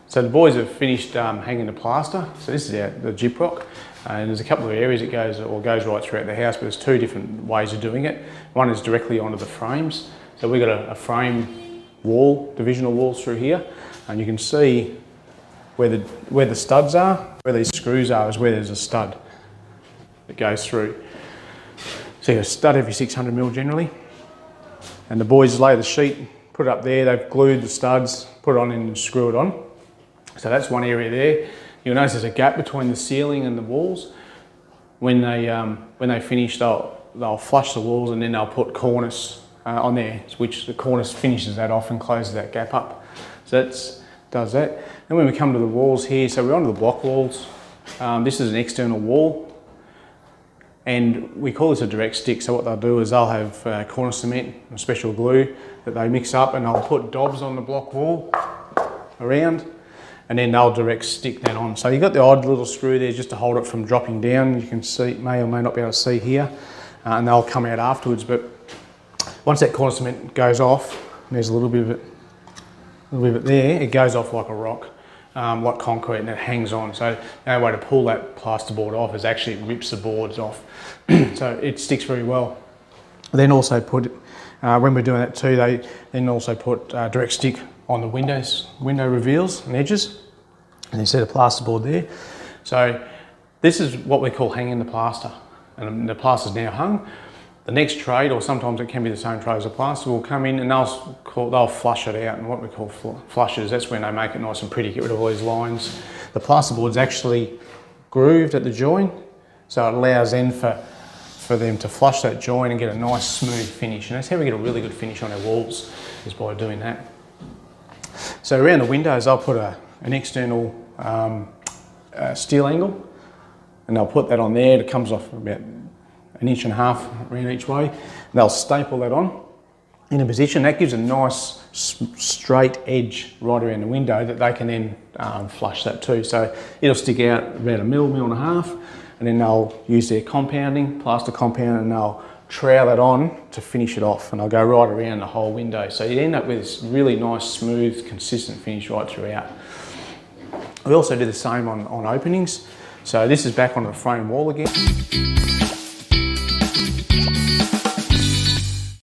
So the boys have finished hanging the plaster. So this is the gyprock, and there's a couple of areas it goes right throughout the house, but there's two different ways of doing it. One is directly onto the frames. So we've got a frame wall, divisional walls through here, and you can see where the studs are, where these screws are is where there's a stud that goes through. So you got a stud every 600mm generally, and the boys lay the sheet, put it up there, they've glued the studs, put it on and screw it on. So that's one area there. You'll notice there's a gap between the ceiling and the walls. When they finish, they'll flush the walls and then they'll put cornice on there, which the cornice finishes that off and closes that gap up. So that does that. Then when we come to the walls here, so we're onto the block walls. This is an external wall, and we call this a direct stick. So what they'll do is they'll have cornice cement and special glue that they mix up, and they'll put dobs on the block wall around, and then they'll direct stick that on. So you've got the odd little screw there just to hold it from dropping down. You can see, may or may not be able to see here, and they'll come out afterwards. But once that cornice cement goes off, and there's a little bit of it there, it goes off like a rock, like concrete, and it hangs on. So the only way to pull that plasterboard off is actually it rips the boards off. So it sticks very well. Then also put, when we're doing that too, they then also put direct stick on the window reveals and edges, and you see the plasterboard there. So this is what we call hanging the plaster, and the plaster's now hung. The next trade, or sometimes it can be the same trade as the plaster, will come in and they'll flush it out, and what we call flushes, that's when they make it nice and pretty, get rid of all these lines. The plasterboard's actually grooved at the join, so it allows then for them to flush that join and get a nice smooth finish, and that's how we get a really good finish on our walls, is by doing that. So around the windows, I'll put an external steel angle, and they'll put that on there. It comes off about 1.5 inches around each way. And they'll staple that on in a position. That gives a nice straight edge right around the window that they can then flush that too. So it'll stick out about 1.5 mm, and then they'll use their compounding, plaster compound, and they'll trowel that on to finish it off, and I'll go right around the whole window. So you end up with this really nice, smooth, consistent finish right throughout. We also do the same on openings. So this is back on the frame wall again.